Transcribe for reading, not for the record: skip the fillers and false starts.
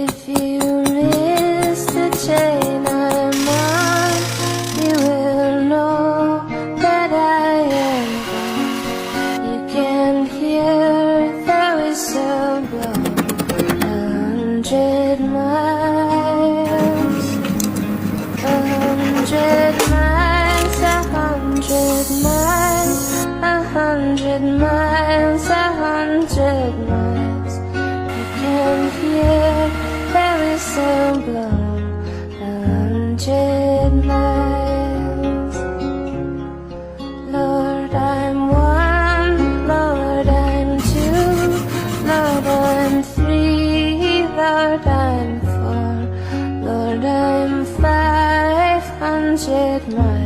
If you miss the chain I'm on, you will know that I am gone. You can hear the whistle blow 100 miles, 100 miles, 100 miles, 100 miles, 100 miles. You can hear the whistle blow 100 miles. Lord, I'm one, Lord, I'm two, Lord, I'm three, Lord, I'm four, Lord, I'm 500 miles.